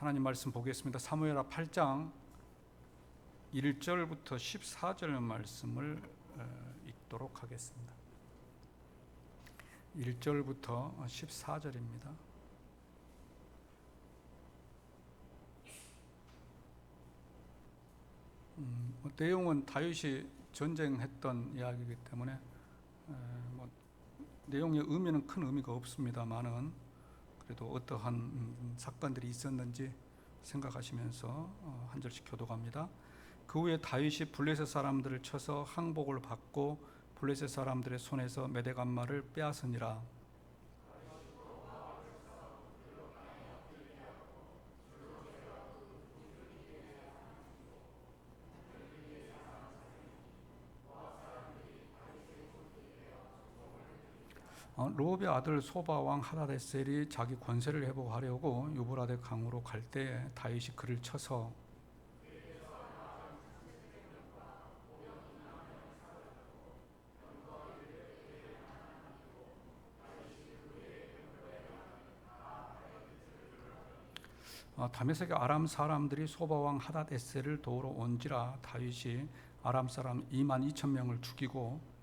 하나님 말씀 보겠습니다. 사무엘하 8장 1절부터 14절 말씀을 읽도록 하겠습니다. 1절부터 14절입니다. 내용은 다윗이 전쟁했던 이야기이기 때문에 내용의 의미는 큰 의미가 없습니다만은 그래도 어떠한 사건들이 있었는지 생각하시면서 한 절씩 교독합니다. 그 후에 다윗이 블레셋 사람들을 쳐서 항복을 받고 블레셋 사람들의 손에서 메대간말을 빼앗으니라. 르홉의 아들 소바 왕 하닷에셀이 자기 권세를 회복하려고 유브라데 강으로 갈 때에 다윗이 그를 쳐서 다메섹의 아람 사람들이 소바 왕 하닷에셀을 도우러 온지라 다윗이 아람 사람 2만 2천 명을 죽이고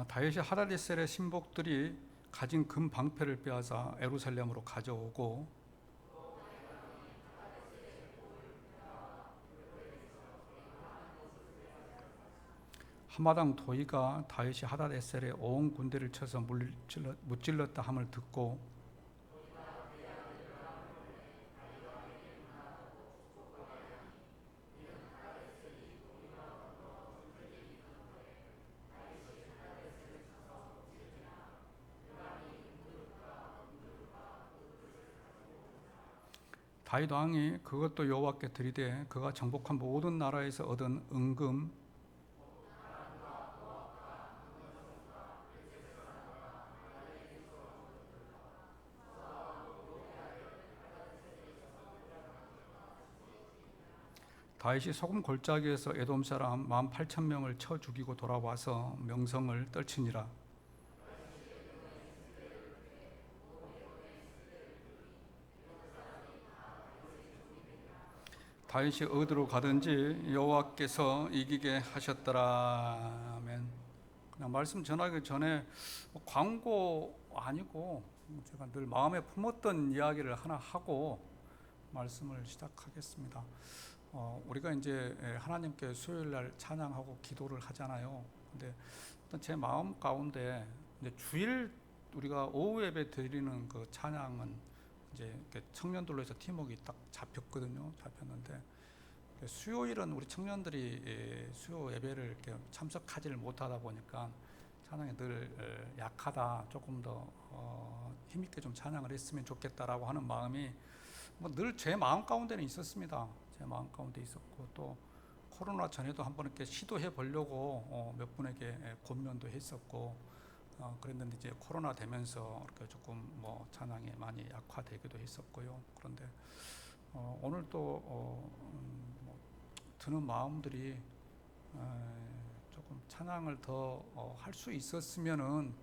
다윗이 하닷에셀의 신복들이 가진 금 방패를 빼앗아 예루살렘으로 가져오고 하마당 도이가 다윗이 하닷에셀의 온 군대를 쳐서 무찔렀다 함을 듣고 다윗 왕이 그것도 여호와께 드리되 그가 정복한 모든 나라에서 얻은 은금 다윗이 소금 골짜기에서 에돔 사람 18,000명을 쳐 죽이고 돌아와서 명성을 떨치니라. 다윗이 어디로 가든지 여호와께서 이기게 하셨더라. 아멘. 그냥 말씀 전하기 전에 광고 아니고 제가 늘 마음에 품었던 이야기를 하나 하고 말씀을 시작하겠습니다. 우리가 이제 하나님께 수요일 날 찬양하고 기도를 하잖아요. 근데 제 마음 가운데 이제 주일 우리가 오후 예배 드리는 그 찬양은 이제 청년들로 해서 팀워크가 딱 잡혔는데 수요일은 우리 청년들이 수요 예배를 이렇게 참석하지를 못하다 보니까 찬양이 늘 약하다. 조금 더 힘있게 좀 찬양을 했으면 좋겠다라고 하는 마음이 늘 제 마음 가운데는 있었습니다. 제 마음 가운데 있었고 또 코로나 전에도 한번 이렇게 시도해 보려고 몇 분에게 권면도 했었고 그랬는데 이제 코로나 되면서 이렇게 조금 찬양이 많이 약화되기도 했었고요. 그런데 오늘 또 드는 마음들이 조금 찬양을 더 할 수 있었으면은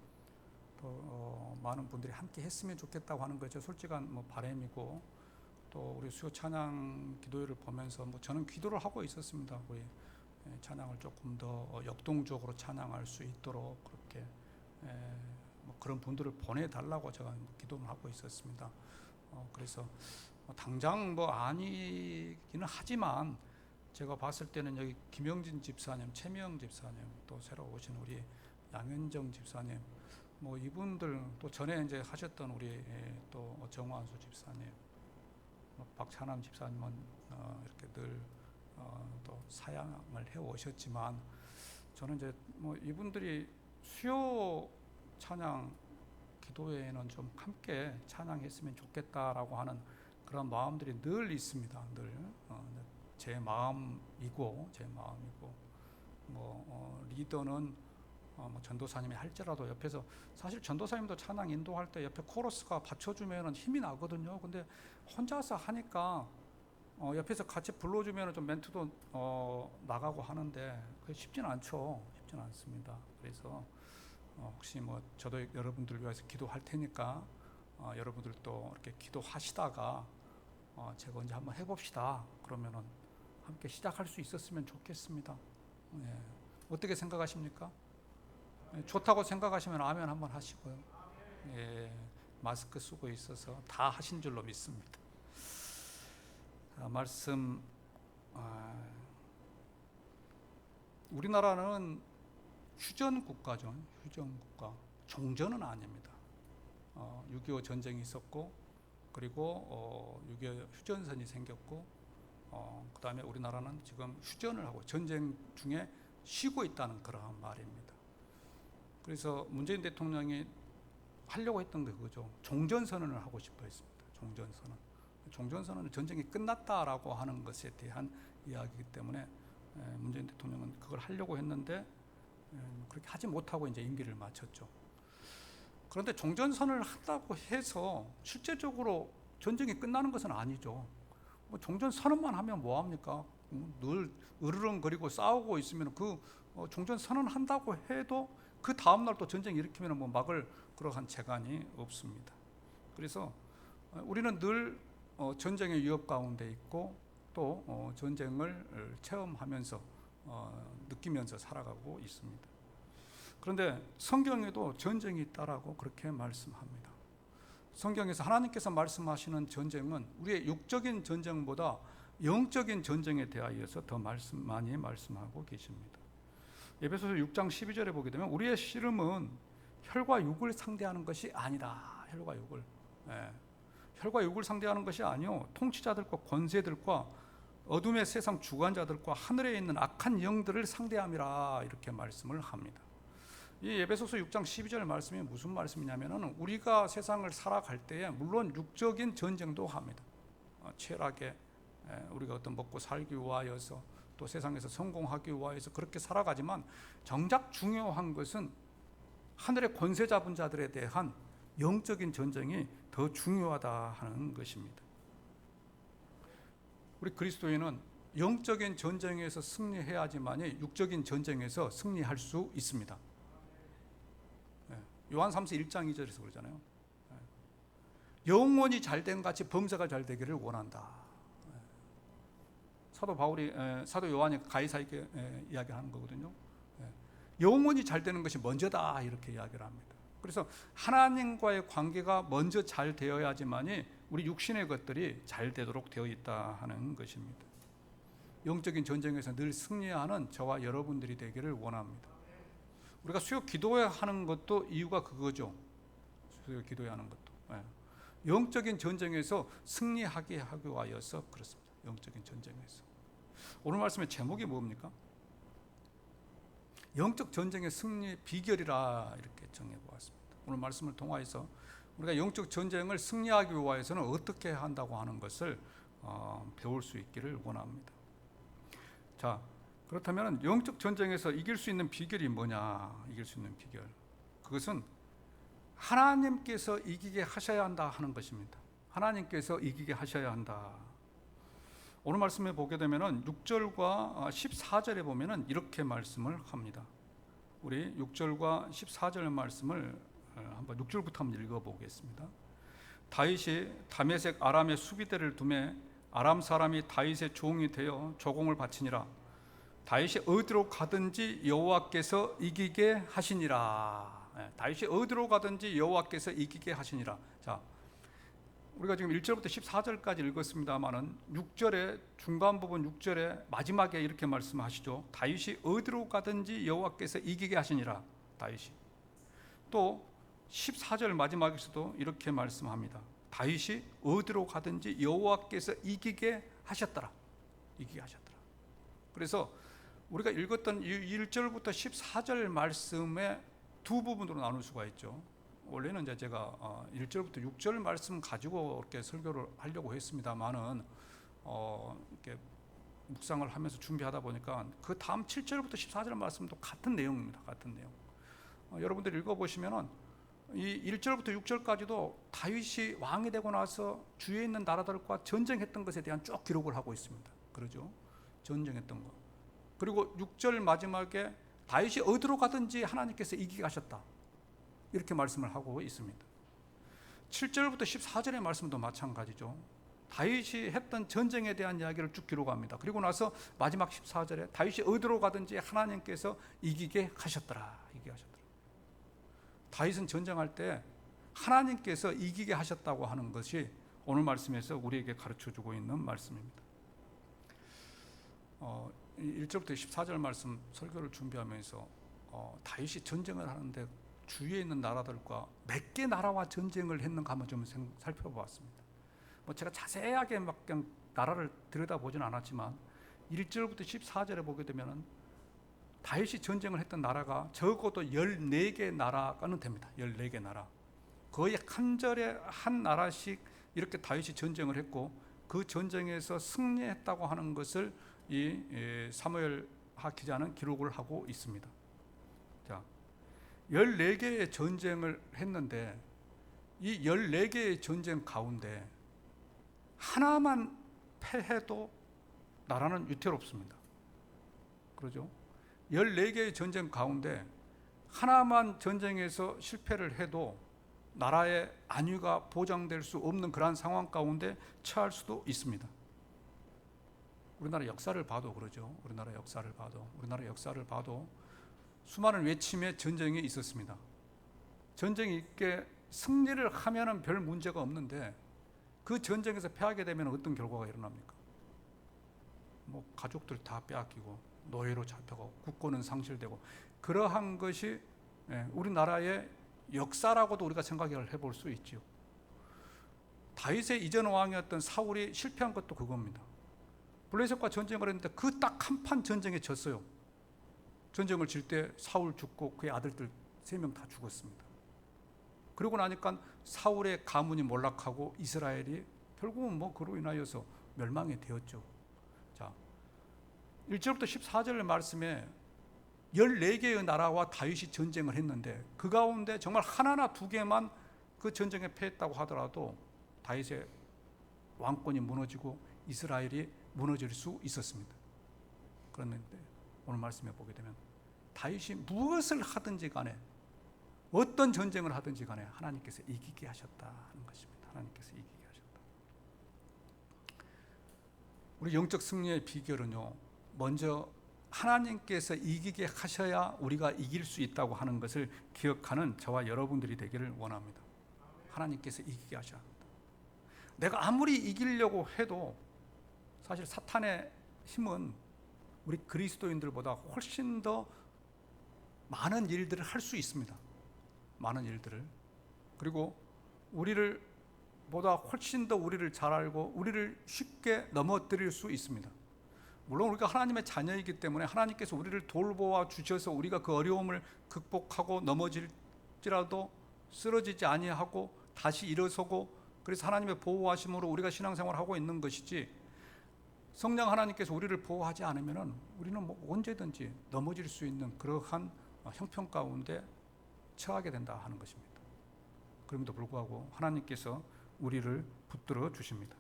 더 많은 분들이 함께 했으면 좋겠다고 하는 거죠. 솔직한 바람이고 또 우리 수요 찬양 기도회를 보면서 저는 기도를 하고 있었습니다. 우리 찬양을 조금 더 역동적으로 찬양할 수 있도록 그렇게 그런 분들을 보내달라고 제가 기도를 하고 있었습니다. 그래서 당장 아니기는 하지만 제가 봤을 때는 여기 김영진 집사님, 최미영 집사님, 또 새로 오신 우리 양현정 집사님, 이분들 또 전에 이제 하셨던 우리 또 정환수 집사님, 박찬남 집사님은 이렇게 늘 또 사양을 해 오셨지만 저는 이제 이분들이 수요 찬양 기도회에는 좀 함께 찬양했으면 좋겠다라고 하는 그런 마음들이 늘 있습니다. 늘 제 마음이고 리더는 전도사님이 할지라도 옆에서 사실 전도사님도 찬양 인도할 때 옆에 코러스가 받쳐주면 힘이 나거든요. 근데 혼자서 하니까 옆에서 같이 불러주면 좀 멘트도 나가고 하는데 그게 쉽지는 않죠. 쉽지는 않습니다. 그래서 혹시 뭐 저도 여러분들 위해서 기도할 테니까 여러분들도 이렇게 기도하시다가 제가 언제 한번 해봅시다. 그러면은 함께 시작할 수 있었으면 좋겠습니다. 예. 어떻게 생각하십니까? 예, 좋다고 생각하시면 아멘 한번 하시고요. 예, 마스크 쓰고 있어서 다 하신 줄로 믿습니다. 말씀 우리나라는 휴전 국가죠. 휴전 국가. 종전은 아닙니다. 6.25 전쟁이 있었고 그리고 6.25 휴전선이 생겼고 그 다음에 우리나라는 지금 휴전을 하고 전쟁 중에 쉬고 있다는 그러한 말입니다. 그래서 문재인 대통령이 하려고 했던 게 그거죠. 종전선언을 하고 싶어 했습니다. 종전선언. 종전선언은 전쟁이 끝났다라고 하는 것에 대한 이야기이기 때문에 문재인 대통령은 그걸 하려고 했는데 그렇게 하지 못하고 이제 임기를 마쳤죠. 그런데 종전선언을 한다고 해서 실제적으로 전쟁이 끝나는 것은 아니죠. 뭐 종전선언만 하면 뭐합니까? 늘 으르렁거리고 싸우고 있으면 그 종전선언 한다고 해도 그 다음날 또 전쟁 일으키면 뭐 막을 그러한 재간이 없습니다. 그래서 우리는 늘 전쟁의 위협 가운데 있고 또 전쟁을 체험하면서 느끼면서 살아가고 있습니다. 그런데 성경에도 전쟁이 있다라고 그렇게 말씀합니다. 성경에서 하나님께서 말씀하시는 전쟁은 우리의 육적인 전쟁보다 영적인 전쟁에 대하여서 더 많이 말씀하고 계십니다. 에베소서 6장 12절에 보게 되면 우리의 씨름은 혈과 육을 상대하는 것이 아니다. 혈과 육을. 혈과 육을 상대하는 것이 아니요 통치자들과 권세들과 어둠의 세상 주관자들과 하늘에 있는 악한 영들을 상대함이라 이렇게 말씀을 합니다. 이 에베소서 6장 12절 말씀이 무슨 말씀이냐면은 우리가 세상을 살아갈 때에 물론 육적인 전쟁도 합니다. 최락에 우리가 어떤 먹고 살기 위하여서 또 세상에서 성공하기 위하여서 그렇게 살아가지만 정작 중요한 것은 하늘의 권세 잡은 자들에 대한 영적인 전쟁이 더 중요하다 하는 것입니다. 우리 그리스도인은 영적인 전쟁에서 승리해야지만이 육적인 전쟁에서 승리할 수 있습니다. 요한 3서 1장 2절에서 그러잖아요. 영혼이 잘된 같이 범사가 잘 되기를 원한다. 사도 요한이 가이사에게 이야기하는 거거든요. 영혼이 잘 되는 것이 먼저다 이렇게 이야기를 합니다. 그래서 하나님과의 관계가 먼저 잘 되어야지만이 우리 육신의 것들이 잘 되도록 되어 있다 하는 것입니다. 영적인 전쟁에서 늘 승리하는 저와 여러분들이 되기를 원합니다. 우리가 수요 기도하는 것도 이유가 그거죠. 수요 기도하는 것도 영적인 전쟁에서 승리하게 하기 위하여서 그렇습니다. 영적인 전쟁에서. 오늘 말씀의 제목이 뭡니까? 영적 전쟁의 승리의 비결이라 이렇게 정해보았습니다. 오늘 말씀을 통하여서 우리가 영적 전쟁을 승리하기 위해서는 어떻게 한다고 하는 것을 배울 수 있기를 원합니다. 자, 그렇다면 영적 전쟁에서 이길 수 있는 비결이 뭐냐? 이길 수 있는 비결. 그것은 하나님께서 이기게 하셔야 한다 하는 것입니다. 하나님께서 이기게 하셔야 한다. 오늘 말씀에 보게 되면은 6절과 14절에 보면은 이렇게 말씀을 합니다. 우리 6절과 14절 말씀을 한번 6절부터 한번 읽어보겠습니다. 다윗이 다메섹 아람의 수비대를 두매 아람 사람이 다윗의 종이 되어 조공을 바치니라. 다윗이 어디로 가든지 여호와께서 이기게 하시니라. 다윗이 어디로 가든지 여호와께서 이기게 하시니라. 자, 우리가 지금 1절부터 14절까지 읽었습니다만은 6절의 중간 부분 6절의 마지막에 이렇게 말씀하시죠. 다윗이 어디로 가든지 여호와께서 이기게 하시니라. 다윗이. 또 14절 마지막에서도 이렇게 말씀합니다. 다윗이 어디로 가든지 여호와께서 이기게 하셨더라. 이기게 하셨더라. 그래서 우리가 읽었던 1절부터 14절 말씀의 두 부분으로 나눌 수가 있죠. 원래는 이제 제가 1절부터 6절 말씀 가지고 이렇게 설교를 하려고 했습니다만은 이렇게 묵상을 하면서 준비하다 보니까 그 다음 7절부터 14절 말씀도 같은 내용입니다. 같은 내용. 여러분들 읽어보시면은 이 1절부터 6절까지도 다윗이 왕이 되고 나서 주위에 있는 나라들과 전쟁했던 것에 대한 쭉 기록을 하고 있습니다. 그러죠? 전쟁했던 거. 그리고 6절 마지막에 다윗이 어디로 가든지 하나님께서 이기게 하셨다, 이렇게 말씀을 하고 있습니다. 7절부터 14절의 말씀도 마찬가지죠. 다윗이 했던 전쟁에 대한 이야기를 쭉 기록합니다. 그리고 나서 마지막 14절에 다윗이 어디로 가든지 하나님께서 이기게 하셨더라, 이기게 하셨더라. 다윗은 전쟁할 때 하나님께서 이기게 하셨다고 하는 것이 오늘 말씀에서 우리에게 가르쳐주고 있는 말씀입니다. 1절부터 14절 말씀 설교를 준비하면서 다윗이 전쟁을 하는데 주위에 있는 나라들과 몇 개 나라와 전쟁을 했는가 한번 좀 살펴보았습니다. 제가 자세하게 막 그냥 나라를 들여다보진 않았지만 1절부터 14절에 보게 되면 다윗이 전쟁을 했던 나라가 적어도 14개 나라가는 됩니다. 14개 나라. 거의 한 절에 한 나라씩 이렇게 다윗이 전쟁을 했고, 그 전쟁에서 승리했다고 하는 것을 이 사무엘하 기자는 기록을 하고 있습니다. 자, 14개의 전쟁을 했는데 이 14개의 전쟁 가운데 하나만 패해도 나라는 위태롭습니다. 그러죠? 14개의 전쟁 가운데 하나만 전쟁에서 실패를 해도 나라의 안위가 보장될 수 없는 그러한 상황 가운데 처할 수도 있습니다. 우리나라 역사를 봐도 그러죠. 우리나라 역사를 봐도 수많은 외침의 전쟁이 있었습니다. 전쟁이 있게 승리를 하면은 별 문제가 없는데 그 전쟁에서 패하게 되면 어떤 결과가 일어납니까? 가족들 다 빼앗기고 노예로 잡혀가고 국권은 상실되고, 그러한 것이 우리나라의 역사라고도 우리가 생각을 해볼 수 있죠. 다윗의 이전 왕이었던 사울이 실패한 것도 그겁니다. 블레셋과 전쟁을 했는데 그 딱 한 판 전쟁에 졌어요. 전쟁을 질 때 사울 죽고 그의 아들들 3명 다 죽었습니다. 그러고 나니까 사울의 가문이 몰락하고 이스라엘이 결국은 그로 인하여서 멸망이 되었죠. 자, 1절부터 14절 말씀에 14개의 나라와 다윗이 전쟁을 했는데 그 가운데 정말 하나나 두 개만 그 전쟁에 패했다고 하더라도 다윗의 왕권이 무너지고 이스라엘이 무너질 수 있었습니다. 그런데 오늘 말씀에 보게 되면 다윗이 무엇을 하든지 간에 어떤 전쟁을 하든지 간에 하나님께서 이기게 하셨다 하는 것입니다. 하나님께서 이기게 하셨다. 우리 영적 승리의 비결은요, 먼저 하나님께서 이기게 하셔야 우리가 이길 수 있다고 하는 것을 기억하는 저와 여러분들이 되기를 원합니다. 하나님께서 이기게 하셔야 합니다. 내가 아무리 이기려고 해도 사실 사탄의 힘은 우리 그리스도인들보다 훨씬 더 많은 일들을 할 수 있습니다. 많은 일들을. 그리고 우리를 보다 훨씬 더 우리를 잘 알고 우리를 쉽게 넘어뜨릴 수 있습니다. 물론 우리가 하나님의 자녀이기 때문에 하나님께서 우리를 돌보아 주셔서 우리가 그 어려움을 극복하고 넘어질지라도 쓰러지지 아니하고 다시 일어서고, 그래서 하나님의 보호하심으로 우리가 신앙생활을 하고 있는 것이지, 성령 하나님께서 우리를 보호하지 않으면 우리는 언제든지 넘어질 수 있는 그러한 형편 가운데 처하게 된다 하는 것입니다. 그럼에도 불구하고 하나님께서 우리를 붙들어 주십니다.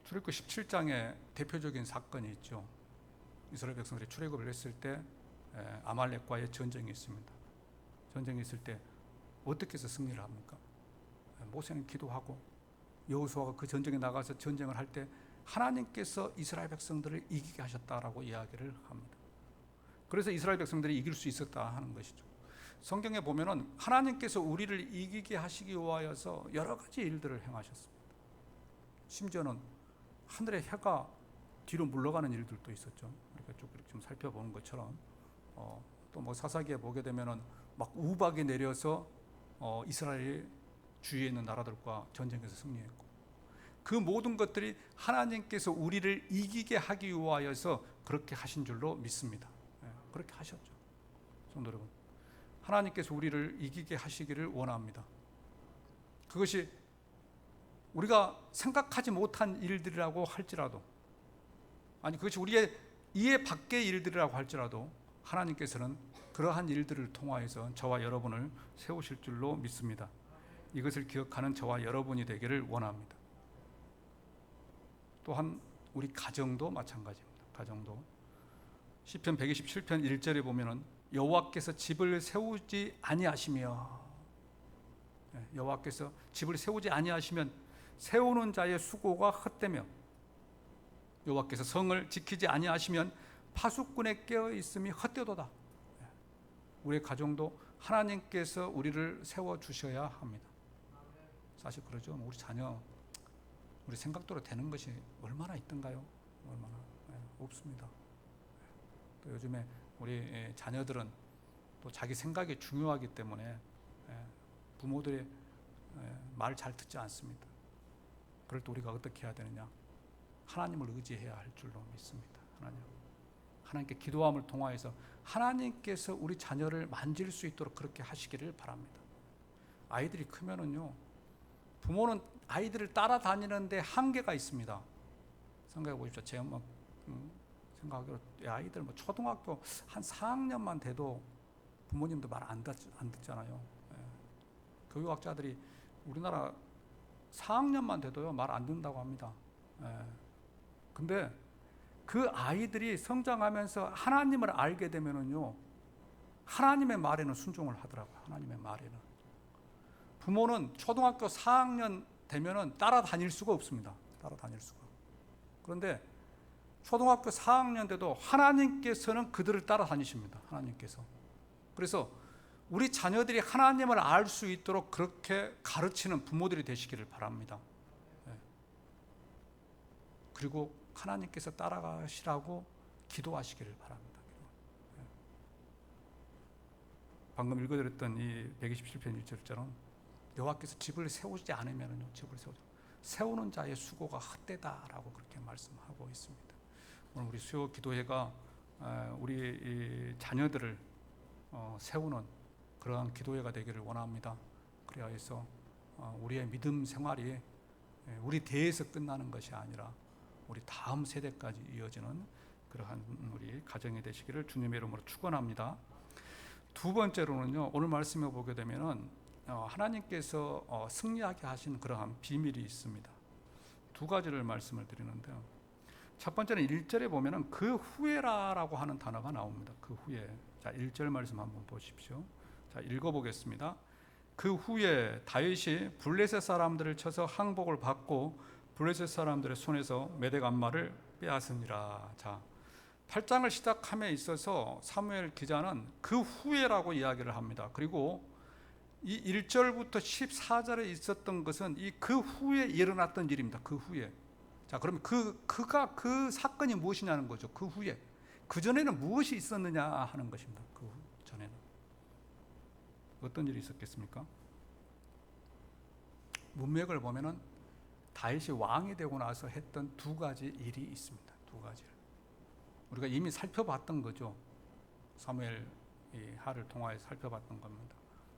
출애굽기 17장에 대표적인 사건이 있죠. 이스라엘 백성들이 출애굽을 했을 때 아말렉과의 전쟁이 있습니다. 전쟁이 있을 때 어떻게 해서 승리를 합니까? 모세는 기도하고 여호수아가 그 전쟁에 나가서 전쟁을 할 때 하나님께서 이스라엘 백성들을 이기게 하셨다라고 이야기를 합니다. 그래서 이스라엘 백성들이 이길 수 있었다 하는 것이죠. 성경에 보면은 하나님께서 우리를 이기게 하시기 위하여서 여러 가지 일들을 행하셨습니다. 심지어는 하늘의 해가 뒤로 물러가는 일들도 있었죠. 우리가 쭉 좀 살펴보는 것처럼 또 사사기에 보게 되면은 막 우박이 내려서 이스라엘이 주위에 있는 나라들과 전쟁에서 승리했고, 그 모든 것들이 하나님께서 우리를 이기게 하기 위하여서 그렇게 하신 줄로 믿습니다. 그렇게 하셨죠. 성도 여러분, 하나님께서 우리를 이기게 하시기를 원합니다. 그것이 우리가 생각하지 못한 일들이라고 할지라도, 아니 그것이 우리의 이해 밖의 일들이라고 할지라도 하나님께서는 그러한 일들을 통하여서 저와 여러분을 세우실 줄로 믿습니다. 이것을 기억하는 저와 여러분이 되기를 원합니다. 또한 우리 가정도 마찬가지입니다. 가정도 시편 127편 1절에 보면은 여호와께서 집을 세우지 아니하시며, 여호와께서 집을 세우지 아니하시면 세우는 자의 수고가 헛되며, 여호와께서 성을 지키지 아니하시면 파수꾼의 깨어 있음이 헛되도다. 우리의 가정도 하나님께서 우리를 세워 주셔야 합니다. 사실 그러죠. 우리 자녀 우리 생각대로 되는 것이 얼마나 있던가요? 얼마나 없습니다. 또 요즘에 우리 자녀들은 또 자기 생각이 중요하기 때문에 부모들의 말 잘 듣지 않습니다. 그럴 때 우리가 어떻게 해야 되느냐? 하나님을 의지해야 할 줄로 믿습니다. 하나님께 기도함을 통하여서 하나님께서 우리 자녀를 만질 수 있도록 그렇게 하시기를 바랍니다. 아이들이 크면은요, 부모는 아이들을 따라다니는데 한계가 있습니다. 생각해 보십시오. 제가 생각하기로 아이들 초등학교 한 4학년만 돼도 부모님도 말 안 듣잖아요. 교육학자들이 우리나라 4학년만 돼도요 말 안 듣는다고 합니다. 근데 그 아이들이 성장하면서 하나님을 알게 되면은요, 하나님의 말에는 순종을 하더라고요. 하나님의 말에는. 부모는 초등학교 4학년 되면은 따라다닐 수가 없습니다. 따라다닐 수가. 그런데 초등학교 4학년 돼도 하나님께서는 그들을 따라다니십니다. 하나님께서. 그래서 우리 자녀들이 하나님을 알 수 있도록 그렇게 가르치는 부모들이 되시기를 바랍니다. 그리고 하나님께서 따라가시라고 기도하시기를 바랍니다. 방금 읽어드렸던 이 127편 1절처럼 여호와께서 집을 세우지 않으면요, 집을 세우는 자의 수고가 헛되다라고 그렇게 말씀하고 있습니다. 오늘 우리 수요 기도회가 우리 자녀들을 세우는 그러한 기도회가 되기를 원합니다. 그래야 해서 우리의 믿음 생활이 우리 대에서 끝나는 것이 아니라 우리 다음 세대까지 이어지는 그러한 우리 가정이 되시기를 주님의 이름으로 축원합니다. 두 번째로는요, 오늘 말씀에 보게 되면은 하나님께서 승리하게 하신 그러한 비밀이 있습니다. 두 가지를 말씀을 드리는데요. 첫 번째는 1절에 보면은 그 후에라라고 하는 단어가 나옵니다. 그 후에. 자, 1절 말씀 한번 보십시오. 자, 읽어보겠습니다. 그 후에 다윗이 블레셋 사람들을 쳐서 항복을 받고 블레셋 사람들의 손에서 메대 간마를 빼앗으니라. 자, 8장을 시작함에 있어서 사무엘 기자는 그 후에라고 이야기를 합니다. 그리고 이 1절부터 14절에 있었던 것은 이 그 후에 일어났던 일입니다. 그 후에. 자, 그러면 그 사건이 무엇이냐는 거죠. 그 후에. 그 전에는 무엇이 있었느냐 하는 것입니다. 그 전에는 어떤 일이 있었겠습니까? 문맥을 보면은 다윗이 왕이 되고 나서 했던 두 가지 일이 있습니다. 두 가지를 우리가 이미 살펴봤던 거죠. 사무엘 하를 통하여 살펴봤던 겁니다.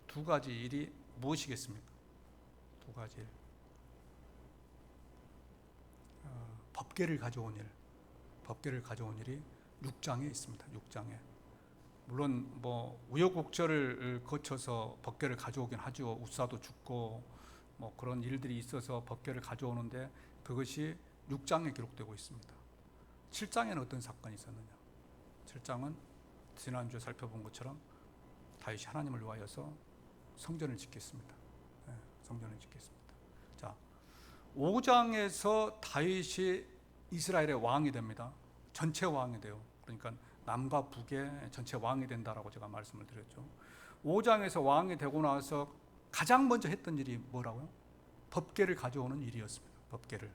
두 가지 일이 무엇이겠습니까? 두 가지 일. 법궤를 가져온 일. 법궤를 가져온 일이 6장에 있습니다. 6장에. 물론 우여곡절을 거쳐서 법궤를 가져오긴 하죠. 우사도 죽고 그런 일들이 있어서 법궤를 가져오는데 그것이 6장에 기록되고 있습니다. 7장에는 어떤 사건이 있었느냐? 7장은 지난주에 살펴본 것처럼 다윗이 하나님을 위하여서 성전을 짓겠습니다. 성전을 짓겠습니다. 자, 5장에서 다윗이 이스라엘의 왕이 됩니다. 전체 왕이 돼요. 그러니까 남과 북의 전체 왕이 된다라고 제가 말씀을 드렸죠. 5장에서 왕이 되고 나서 가장 먼저 했던 일이 뭐라고요? 법궤를 가져오는 일이었습니다. 법궤를.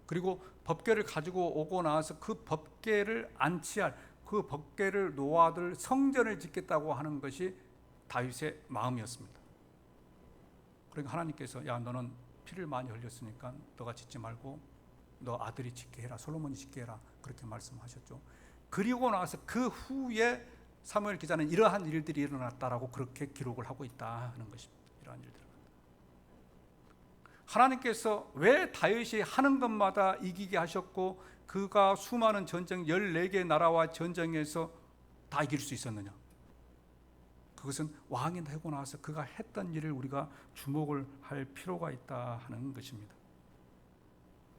그리고 법궤를 가지고 오고 나서 그 법궤를 안치할, 그 법궤를 놓아둘 성전을 짓겠다고 하는 것이 다윗의 마음이었습니다. 그러니까 하나님께서 야, 너는 피를 많이 흘렸으니까 너가 짓지 말고 너 아들이 짓게 해라, 솔로몬이 짓게 해라, 그렇게 말씀하셨죠. 그리고 나서 그 후에 사무엘 기자는 이러한 일들이 일어났다라고 그렇게 기록을 하고 있다 하는 것입니다. 이러한 일들. 하나님께서 왜 다윗이 하는 것마다 이기게 하셨고 그가 수많은 전쟁 14개 나라와 전쟁에서 다 이길 수 있었느냐? 그것은 왕이 되고 나서 그가 했던 일을 우리가 주목을 할 필요가 있다 하는 것입니다.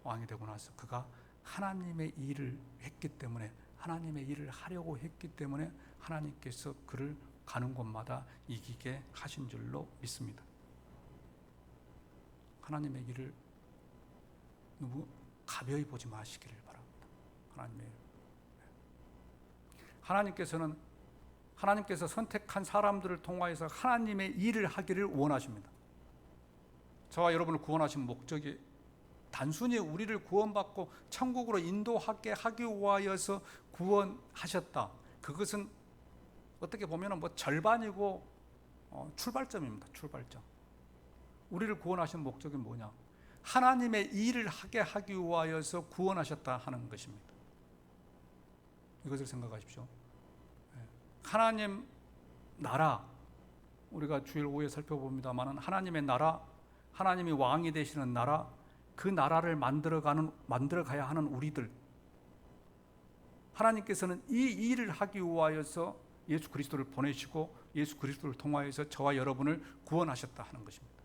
왕이 되고 나서 그가 하나님의 일을 했기 때문에, 하나님의 일을 하려고 했기 때문에 하나님께서 그를 가는 곳마다 이기게 하신 줄로 믿습니다. 하나님의 일을 너무 가벼이 보지 마시기를 바랍니다. 하나님께서 선택한 사람들을 통하여서 하나님의 일을 하기를 원하십니다. 저와 여러분을 구원하신 목적이 단순히 우리를 구원받고 천국으로 인도하게 하기 위하여서 구원하셨다. 그것은 어떻게 보면 절반이고 출발점입니다. 출발점. 우리를 구원하신 목적이 뭐냐? 하나님의 일을 하게 하기 위하여서 구원하셨다 하는 것입니다. 이것을 생각하십시오. 하나님 나라, 우리가 주일 오후에 살펴봅니다만 하나님의 나라, 하나님이 왕이 되시는 나라, 그 나라를 만들어가야 하는 우리들, 하나님께서는 이 일을 하기 위하여서 예수 그리스도를 보내시고 예수 그리스도를 통하여서 저와 여러분을 구원하셨다 하는 것입니다.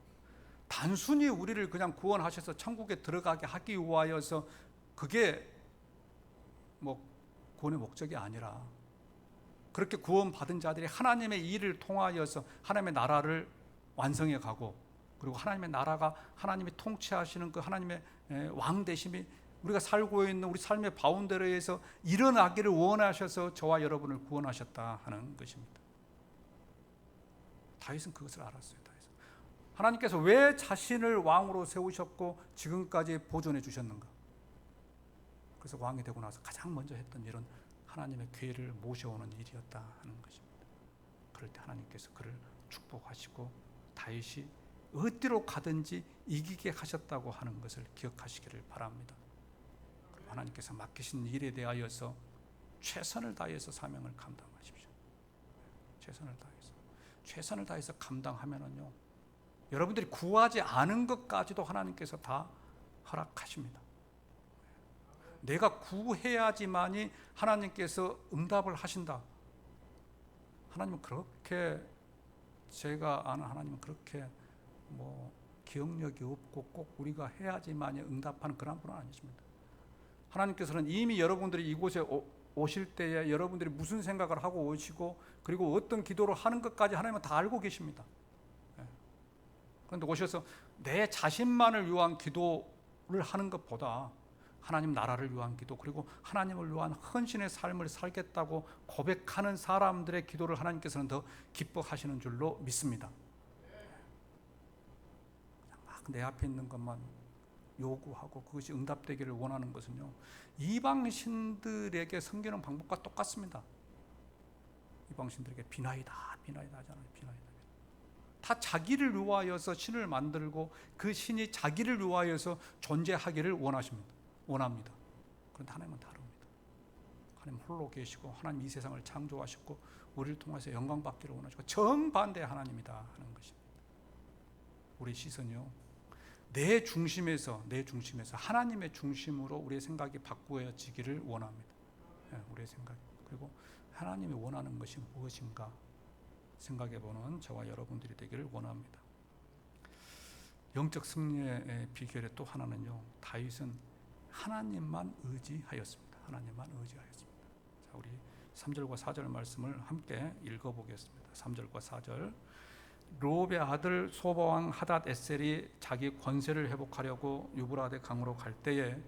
단순히 우리를 그냥 구원하셔서 천국에 들어가게 하기 위하여서 그게 구원의 목적이 아니라, 그렇게 구원받은 자들이 하나님의 일을 통하여서 하나님의 나라를 완성해 가고, 그리고 하나님의 나라가 하나님이 통치하시는 그 하나님의 왕 되심이 우리가 살고 있는 우리 삶의 바운더리에서 일어나기를 원하셔서 저와 여러분을 구원하셨다 하는 것입니다. 다윗은 그것을 알았어요. 하나님께서 왜 자신을 왕으로 세우셨고 지금까지 보존해 주셨는가? 그래서 왕이 되고 나서 가장 먼저 했던 일은 하나님의 괴를 모셔오는 일이었다 하는 것입니다. 그럴 때 하나님께서 그를 축복하시고 다윗이 어디로 가든지 이기게 하셨다고 하는 것을 기억하시기를 바랍니다. 하나님께서 맡기신 일에 대하여서 최선을 다해서 사명을 감당하십시오. 최선을 다해서 감당하면은요, 여러분들이 구하지 않은 것까지도 하나님께서 다 허락하십니다. 내가 구해야지만이 하나님께서 응답을 하신다. 하나님은 그렇게, 제가 아는 하나님은 그렇게 기억력이 없고 꼭 우리가 해야지만이 응답하는 그런 분은 아니십니다. 하나님께서는 이미 여러분들이 이곳에 오실 때에 여러분들이 무슨 생각을 하고 오시고 그리고 어떤 기도를 하는 것까지 하나님은 다 알고 계십니다. 그런데 오셔서 내 자신만을 위한 기도를 하는 것보다 하나님 나라를 위한 기도, 그리고 하나님을 위한 헌신의 삶을 살겠다고 고백하는 사람들의 기도를 하나님께서는 더 기뻐하시는 줄로 믿습니다. 막 내 앞에 있는 것만 요구하고 그것이 응답되기를 원하는 것은요, 이방신들에게 섬기는 방법과 똑같습니다. 이방신들에게 비나이다 하잖아요. 비나이다. 다 자기를 위하여서 신을 만들고 그 신이 자기를 위하여서 존재하기를 원합니다. 그런데 하나님은 다릅니다. 하나님 홀로 계시고 하나님 이 세상을 창조하셨고 우리를 통해서 영광 받기를 원하시고 정반대의 하나님이다 하는 것입니다. 우리 시선이요, 내 중심에서 하나님의 중심으로 우리의 생각이 바꾸어지기를 원합니다. 우리의 생각, 그리고 하나님이 원하는 것이 무엇인가 생각해보는 저와 여러분들이 되기를 원합니다. 영적 승리의 비결의 또 하나는요, 다윗은 하나님만 의지하였습니다. 자, 우리 3절과 4절 말씀을 함께 읽어보겠습니다. 3절과 4절. 르홉의 아들 소바왕 하닷 에셀이 자기 권세를 회복하려고 유브라데 강으로 갈 때에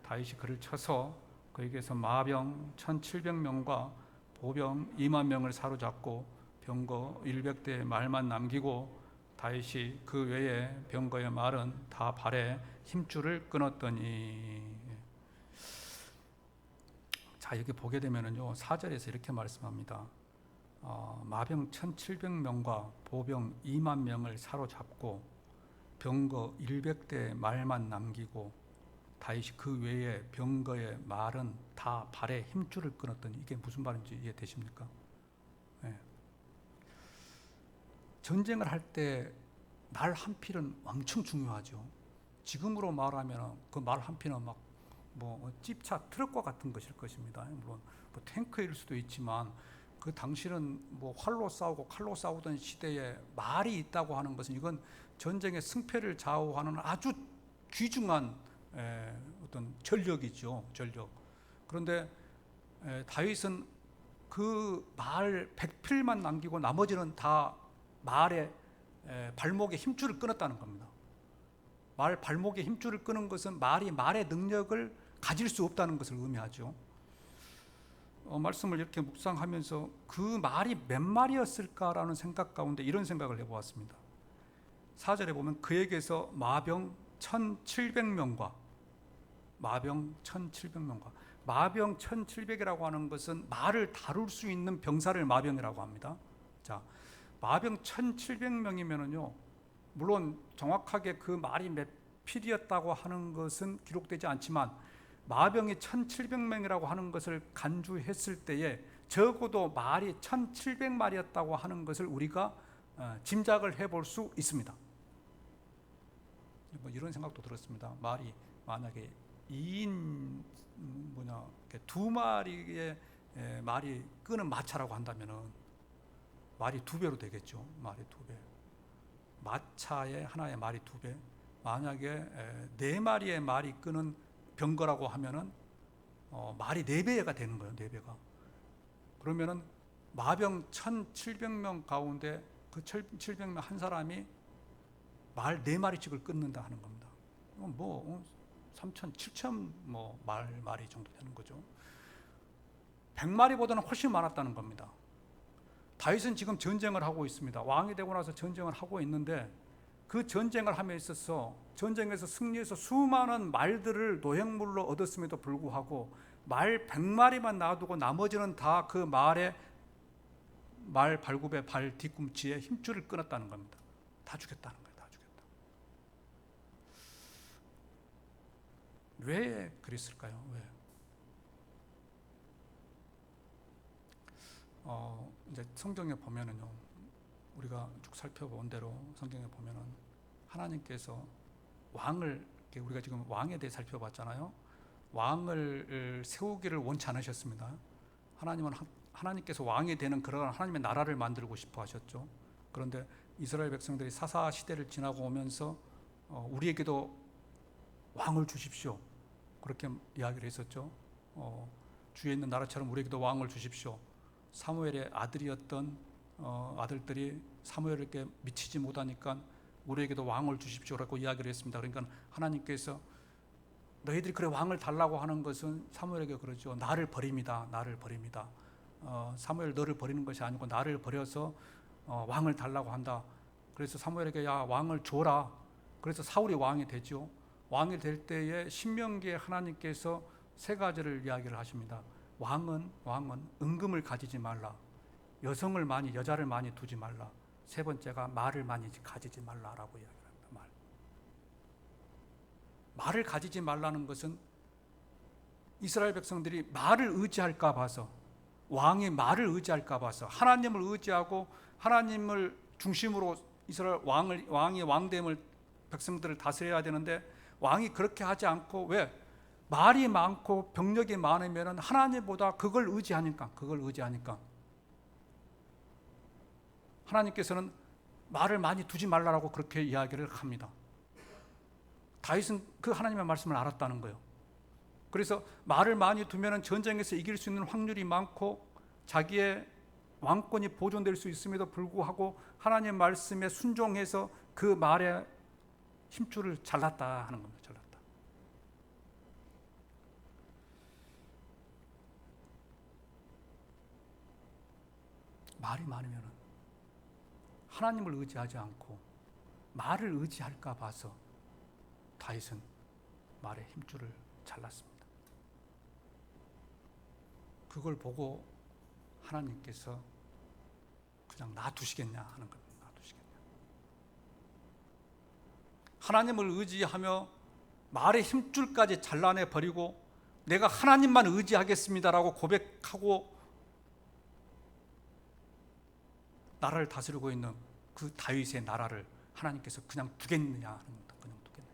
다윗이 그를 쳐서 그에게서 마병 1,700명과 보병 2만 명을 사로잡고 병거 100대의 말만 남기고 다윗이 그 외에 병거의 말은 다 발에 힘줄을 끊었더니. 자, 여기 보게 되면은요, 4절에서 이렇게 말씀합니다. 마병 1,700명과 보병 2만 명을 사로잡고 병거 100대의 말만 남기고 다윗이 그 외에 병거의 말은 다 발에 힘줄을 끊었더니. 이게 무슨 말인지 이해되십니까? 네. 전쟁을 할 때 말 한 필은 엄청 중요하죠. 지금으로 말하면 그 말 한 필은 찝차 트럭과 같은 것일 것입니다. 물론 탱크일 수도 있지만 그 당시는 뭐 활로 싸우고 칼로 싸우던 시대에 말이 있다고 하는 것은 이건 전쟁의 승패를 좌우하는 아주 귀중한 어떤 전력이죠, 전력. 그런데 다윗은 그 말 100필만 남기고 나머지는 다 말의 발목에 힘줄을 끊었다는 겁니다. 말 발목에 힘줄을 끄는 것은 말이 말의 능력을 가질 수 없다는 것을 의미하죠. 말씀을 이렇게 묵상하면서 그 말이 몇 마리였을까라는 생각 가운데 이런 생각을 해보았습니다. 4절에 보면 그에게서 마병 1700명과 마병 1700이라고 하는 것은 말을 다룰 수 있는 병사를 마병이라고 합니다. 자, 마병 1700명이면은요, 물론 정확하게 그 말이 몇 필이었다고 하는 것은 기록되지 않지만 마병이 1700명이라고 하는 것을 간주했을 때에 적어도 말이 1700마리였다고 하는 것을 우리가 짐작을 해볼 수 있습니다. 뭐 이런 생각도 들었습니다. 말이 만약에 2인 두 마리의 말이 끄는 마차라고 한다면은 말이 2배로 되겠죠. 말이 2배. 마차의 하나의 말이 2배. 만약에 4마리의 말이 끄는 병거라고 하면은 말이 4배가 되는 거예요. 4배가. 그러면은 마병 1700명 가운데 그 1700명 한 사람이 말 4마리씩을 끊는다 하는 겁니다. 뭐 3천, 7천 말이 정도 되는 거죠. 100마리보다는 훨씬 많았다는 겁니다. 다윗은 지금 전쟁을 하고 있습니다. 왕이 되고 나서 전쟁을 하고 있는데 그 전쟁을 함에 있어서 전쟁에서 승리해서 수많은 말들을 노획물로 얻었음에도 불구하고 말 100마리만 놔두고 나머지는 다 그 말의 말 발굽의 발 뒤꿈치에 힘줄을 끊었다는 겁니다. 다 죽였다는 거예요. 다 죽였다. 왜 그랬을까요? 왜? 이제 성경에 보면은요, 우리가 쭉 살펴본 대로 성경에 보면은 하나님께서 왕을, 우리가 지금 왕에 대해 살펴봤잖아요. 왕을 세우기를 원치 않으셨습니다. 하나님께서 왕이 되는 그러한 하나님의 나라를 만들고 싶어 하셨죠. 그런데 이스라엘 백성들이 사사 시대를 지나고 오면서 우리에게도 왕을 주십시오, 그렇게 이야기를 했었죠. 주위에 있는 나라처럼 우리에게도 왕을 주십시오. 사무엘의 아들이었던 아들들이 사무엘에게 미치지 못하니까 우리에게도 왕을 주십시오라고 이야기를 했습니다. 그러니까 하나님께서 너희들이 그래 왕을 달라고 하는 것은 사무엘에게 그러죠. 나를 버립니다. 나를 버립니다. 사무엘 너를 버리는 것이 아니고 나를 버려서 왕을 달라고 한다. 그래서 사무엘에게 야 왕을 줘라. 그래서 사울이 왕이 되죠. 왕이 될 때에 신명기에 하나님께서 3가지를 이야기를 하십니다. 왕은 은금을 가지지 말라. 여자를 많이 두지 말라. 3번째가 말을 많이 가지지 말라라고 이야기를 합니다. 말을 가지지 말라는 것은 이스라엘 백성들이 말을 의지할까 봐서, 왕이 말을 의지할까 봐서 하나님을 의지하고 하나님을 중심으로 이스라엘 왕이 왕됨을 백성들을 다스려야 되는데 왕이 그렇게 하지 않고, 왜? 말이 많고 병력이 많으면 하나님보다 그걸 의지하니까 하나님께서는 말을 많이 두지 말라고 그렇게 이야기를 합니다. 다윗은 그 하나님의 말씀을 알았다는 거예요. 그래서 말을 많이 두면 전쟁에서 이길 수 있는 확률이 많고 자기의 왕권이 보존될 수 있음에도 불구하고 하나님의 말씀에 순종해서 그 말의 힘줄을 잘랐다 하는 겁니다. 잘랐다. 말이 많으면 하나님을 의지하지 않고 말을 의지할까 봐서 다윗은 말의 힘줄을 잘랐습니다. 그걸 보고 하나님께서 그냥 놔두시겠냐 하는 겁니다. 놔두시겠냐. 하나님을 의지하며 말의 힘줄까지 잘라내 버리고 내가 하나님만 의지하겠습니다라고 고백하고 나라를 다스리고 있는 그 다윗의 나라를 하나님께서 그냥 두겠느냐 하는 겁니다. 그냥 두겠느냐.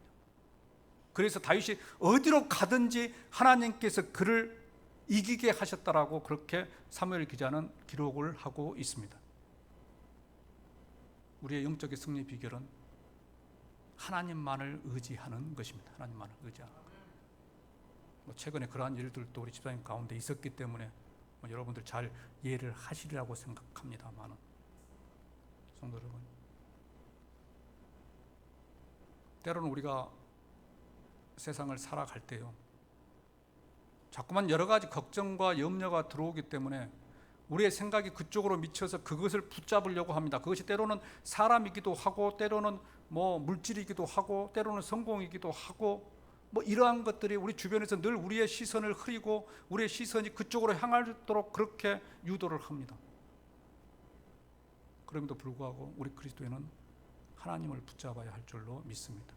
그래서 다윗이 어디로 가든지 하나님께서 그를 이기게 하셨다라고 그렇게 사무엘 기자는 기록을 하고 있습니다. 우리의 영적인 승리 비결은 하나님만을 의지하는 것입니다. 하나님만을 의지하는. 최근에 그러한 일들도 우리 집사님 가운데 있었기 때문에 여러분들 잘 이해를 하시리라고 생각합니다만, 성도 여러분, 때로는 우리가 세상을 살아갈 때요, 자꾸만 여러 가지 걱정과 염려가 들어오기 때문에 우리의 생각이 그쪽으로 미쳐서 그것을 붙잡으려고 합니다. 그것이 때로는 사람이기도 하고, 때로는 물질이기도 하고, 때로는 성공이기도 하고, 이러한 것들이 우리 주변에서 늘 우리의 시선을 흐리고 우리의 시선이 그쪽으로 향하도록 그렇게 유도를 합니다. 그럼에도 불구하고 우리 그리스도인은 하나님을 붙잡아야 할 줄로 믿습니다.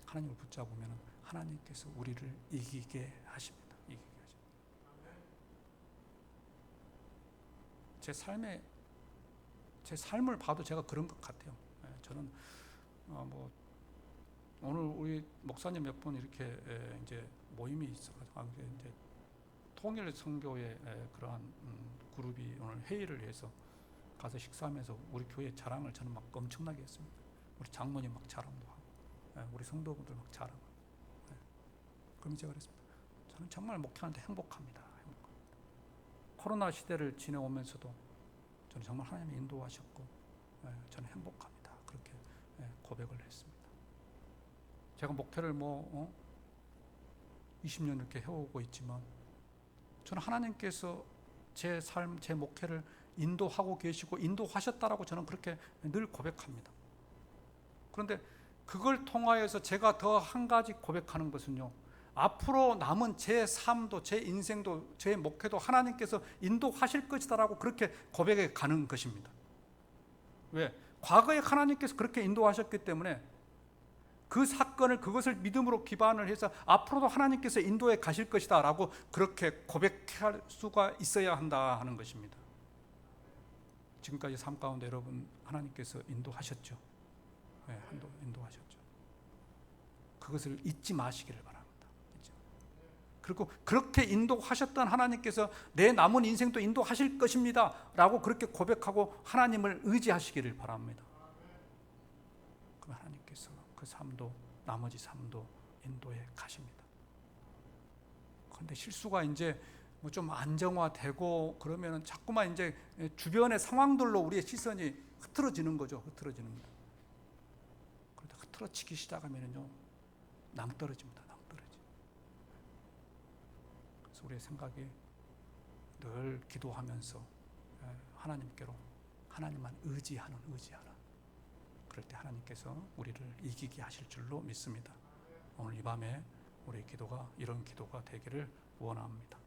하나님을 붙잡으면 하나님께서 우리를 이기게 하십니다. 이기게 하십니다. 제 삶을 봐도 제가 그런 것 같아요. 저는 오늘 우리 목사님 몇 분 이렇게 이제 모임이 있어가지고 이제 통일 선교의 그러한 그룹이 오늘 회의를 해서 가서 식사하면서 우리 교회 자랑을 저는 막 엄청나게 했습니다. 우리 장로님 막 자랑도 하고, 우리 성도분들 막 자랑. 그럼 제가 그랬습니다. 저는 정말 목회하는데 행복합니다. 코로나 시대를 지내오면서도 저는 정말 하나님이 인도하셨고, 저는 행복합니다. 그렇게 고백을 했습니다. 제가 목회를 20년 이렇게 해오고 있지만, 저는 하나님께서 제 삶, 제 목회를 인도하고 계시고 인도하셨다라고 저는 그렇게 늘 고백합니다. 그런데 그걸 통하여서 제가 더 한 가지 고백하는 것은요, 앞으로 남은 제 삶도, 제 인생도, 제 목회도 하나님께서 인도하실 것이다라고 그렇게 고백해 가는 것입니다. 왜? 과거에 하나님께서 그렇게 인도하셨기 때문에 그 사건을, 그것을 믿음으로 기반을 해서 앞으로도 하나님께서 인도해 가실 것이다 라고 그렇게 고백할 수가 있어야 한다 하는 것입니다. 지금까지 삶 가운데 여러분 하나님께서 인도하셨죠. 인도하셨죠. 그것을 잊지 마시기를 바랍니다. 그리고 그렇게 인도하셨던 하나님께서 내 남은 인생도 인도하실 것입니다 라고 그렇게 고백하고 하나님을 의지하시기를 바랍니다. 그럼 하나님께서 그 삶도, 나머지 삶도 인도해 가십니다. 그런데 실수가 이제 좀 안정화되고 그러면은 자꾸만 이제 주변의 상황들로 우리의 시선이 흐트러지는 거죠. 흐트러지는 거. 그러다 흐트러지기 시작하면은요, 낭떠러집니다. 낭떠러지. 그래서 우리의 생각이 늘 기도하면서 하나님께로, 하나님만 의지하는. 그럴 때 하나님께서 우리를 이기게 하실 줄로 믿습니다. 오늘 이 밤에 우리의 기도가 이런 기도가 되기를 원합니다.